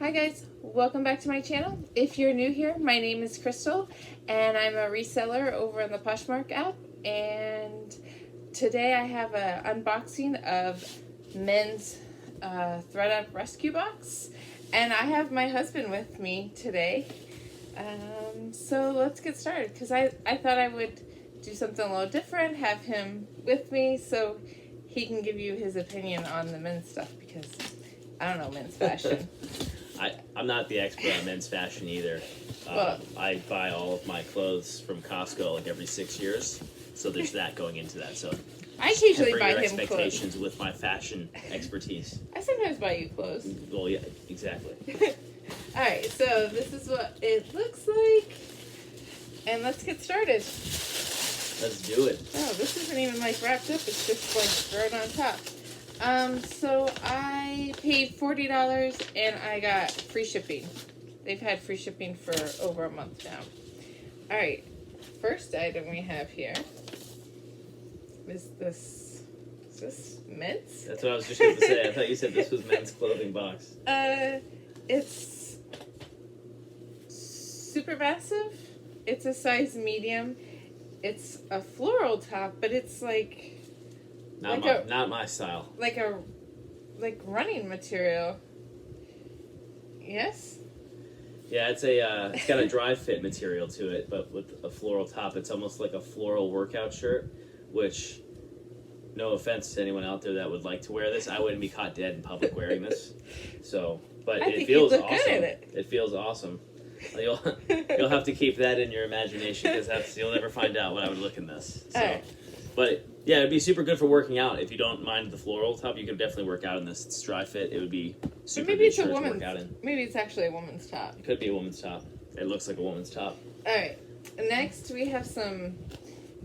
Hi guys, welcome back to my channel. If you're new here, my name is Crystal and I'm a reseller over on the Poshmark app, and today I have an unboxing of men's ThredUP rescue box, and I have my husband with me today. So let's get started, because I thought I would do something a little different, have him with me so he can give you his opinion on the men's stuff, because I don't know men's fashion. I'm not the expert on men's fashion either. I buy all of my clothes from Costco like every 6 years, so there's that going into that. So I occasionally buy your him expectations clothes. with my fashion expertise. I sometimes buy you clothes. Well, yeah, exactly. Alright, so this is what it looks like, and let's get started. Let's do it. Oh, this isn't even like wrapped up, it's just like thrown on top. So I paid $40 and I got free shipping. They've had free shipping for over a month now. Alright, first item we have here is this men's? That's what I was just going to say. I thought you said this was men's clothing box. It's super massive. It's a size medium. It's a floral top, but it's like Not my style. Like running material. Yes? Yeah, it's got a dry fit material to it, but with a floral top. It's almost like a floral workout shirt, which, no offense to anyone out there that would like to wear this, I wouldn't be caught dead in public wearing this. So, but it feels awesome. Good at it feels awesome. You'll have to keep that in your imagination, because you'll never find out what I would look in this. So, right. But yeah, it'd be super good for working out. If you don't mind the floral top, you could definitely work out in this. It's dry fit. It would be super good shirt to work out in. Maybe it's actually a woman's top. It could be a woman's top. It looks like a woman's top. Alright, next we have some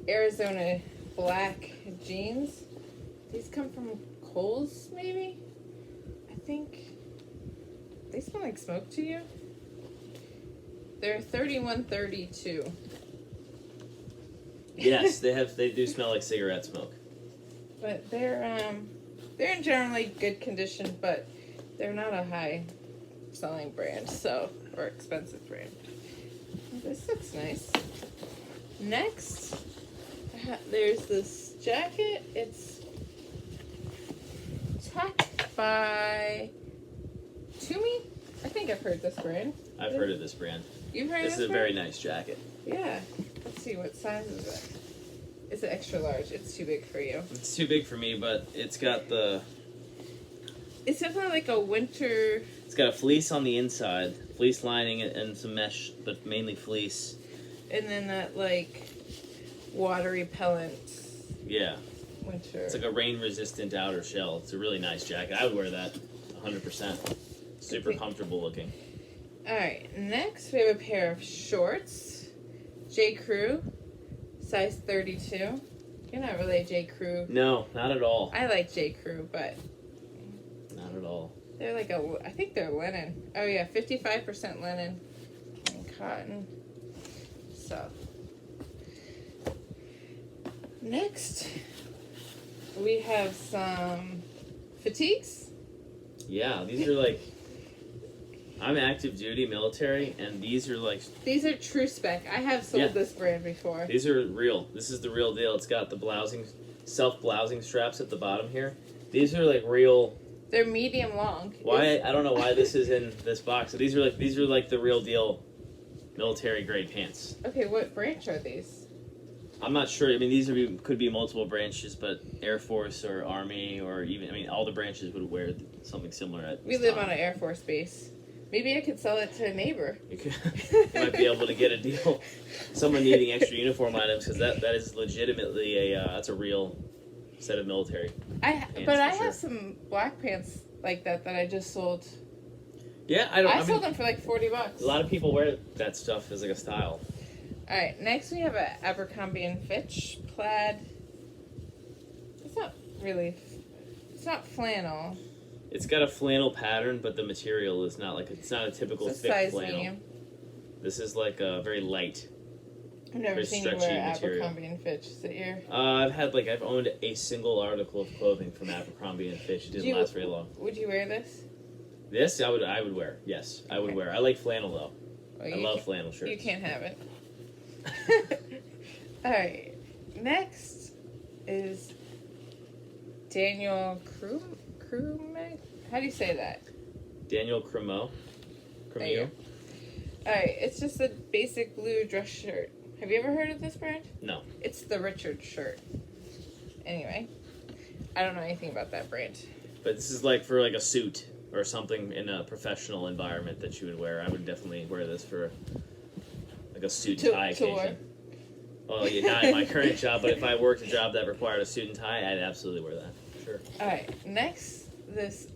Arizona black jeans. These come from Kohl's, maybe? I think. They smell like smoke to you? They're $31.32. Yes, they do smell like cigarette smoke. But they're in generally good condition, but they're not a high selling brand, or expensive brand. This looks nice. Next, there's this jacket. It's tacked by Tumi. I think I've heard this brand. I've heard of this brand. You've heard of this This is a brand? very nice jacket. Yeah. Let's see, what size is it? It's an extra large. It's too big for you. It's too big for me, but it's got the... It's definitely like a winter... It's got a fleece on the inside. Fleece lining and some mesh, but mainly fleece. And then that, like, water repellent... Yeah. Winter. It's like a rain-resistant outer shell. It's a really nice jacket. I would wear that 100%. Super comfortable looking. Alright, next we have a pair of shorts. J. Crew, size 32. You're not really a J. Crew. No, not at all. I like J. Crew, but... Not at all. They're like I think they're linen. Oh yeah, 55% linen and cotton. So. Next, we have some fatigues. Yeah, these are like... I'm active duty military, and these are like... These are true spec. I have sold this brand before. These are real. This is the real deal. It's got the self-blousing straps at the bottom here. These are like real... They're medium long. Why? I don't know why this is in this box. So these are like the real deal military grade pants. Okay, what branch are these? I'm not sure. I mean, could be multiple branches, but Air Force or Army or even, all the branches would wear something similar at We live on an Air Force base. Maybe I could sell it to a neighbor. You might be able to get a deal. Someone needing extra uniform items, because that is legitimately that's a real set of military. I have some black pants like that I just sold. Yeah, I sold them for like $40. A lot of people wear that stuff as like a style. All right, next we have a Abercrombie and Fitch plaid. It's not flannel. It's got a flannel pattern, but the material is not it's not a typical thick flannel. Medium. This is like a very light. I've never seen you wear Abercrombie and Fitch. Is it your... I've owned a single article of clothing from Abercrombie and Fitch. It didn't last very long. Would you wear this? This I would wear. Yes, I would Okay. wear. I like flannel though. Well, I love flannel shirts. You can't have it. All right. Next is Daniel Crumag. How do you say that? Daniel Cremo. There you go. All right. It's just a basic blue dress shirt. Have you ever heard of this brand? No. It's the Richard shirt. Anyway, I don't know anything about that brand. But this is like for like a suit or something in a professional environment that you would wear. I would definitely wear this for like a suit and tie occasion. Well, yeah, not in my current job, but if I worked a job that required a suit and tie, I'd absolutely wear that. Sure. All right. Next, this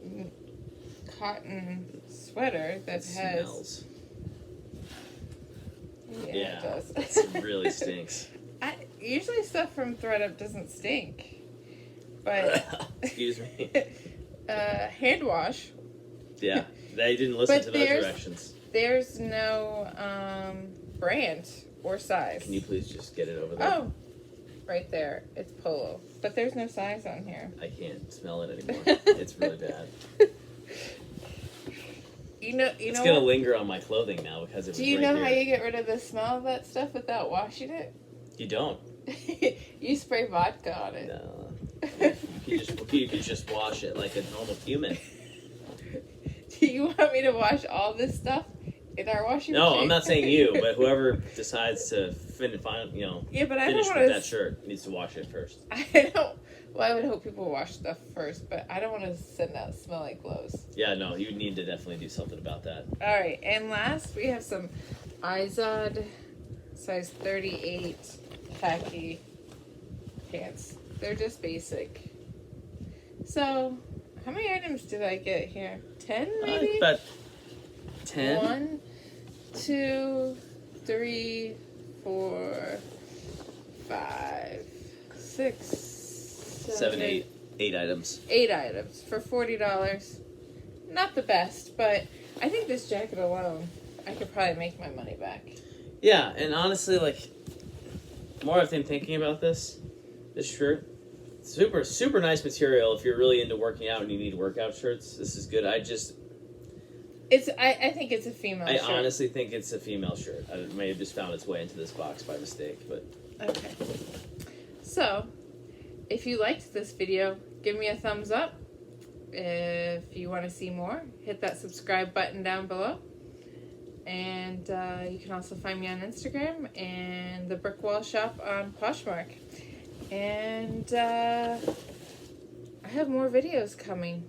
cotton sweater that has. Smells. Yeah, it does. It really stinks. Usually stuff from ThredUP doesn't stink. But excuse me. Hand wash. Yeah, they didn't listen to those directions. There's no brand or size. Can you please just get it over there? Oh, right there. It's Polo, but there's no size on here. I can't smell it anymore. It's really bad. It's gonna linger on my clothing now because it was. Do you know how you get rid of the smell of that stuff without washing it? You don't. You spray vodka on it. No. You could just wash it like a normal human. Do you want me to wash all this stuff in our washing machine? No, I'm not saying you, but whoever decides to finish with that shirt needs to wash it first. I don't. Well, I would hope people wash stuff first, but I don't want to send out smelly clothes. Yeah, no, you need to definitely do something about that. All right, and last we have some Izod size 38 khaki pants. They're just basic. So, how many items did I get here? 10 maybe? About 10. 1, 2, 3, 4, 5, 6, 7, 8. 8 items. 8 items for $40. Not the best, but I think this jacket alone, I could probably make my money back. Yeah, and honestly, like, the more I've been thinking about this shirt, super, super nice material if you're really into working out and you need workout shirts. This is good. I think it's a female shirt. I honestly think it's a female shirt. It may have just found its way into this box by mistake, but... Okay. So, if you liked this video, give me a thumbs up. If you want to see more, hit that subscribe button down below. And you can also find me on Instagram and the Brick Wall Shop on Poshmark. And I have more videos coming.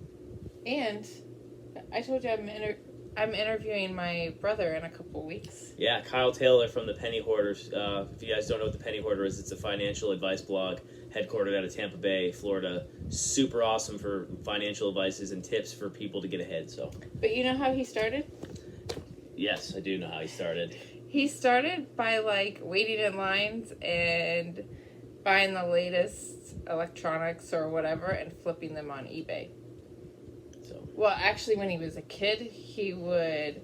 And I told you I'm interviewing my brother in a couple weeks. Yeah, Kyle Taylor from the Penny Hoarders. If you guys don't know what the Penny Hoarder is, it's a financial advice blog headquartered out of Tampa Bay, Florida. Super awesome for financial advices and tips for people to get ahead. So. But you know how he started? Yes, I do know how he started. He started by waiting in lines and buying the latest electronics or whatever and flipping them on eBay. Well, actually, when he was a kid, he would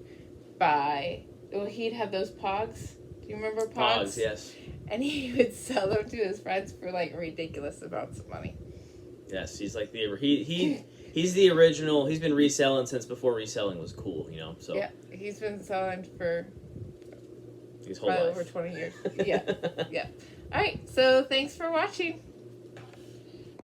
he'd have those Pogs. Do you remember Pogs? Pogs, yes. And he would sell them to his friends for, ridiculous amounts of money. Yes, he's like he's the original. He's been reselling since before reselling was cool, so. Yeah, he's been selling for his whole life. over 20 years. Yeah, yeah. All right, so thanks for watching.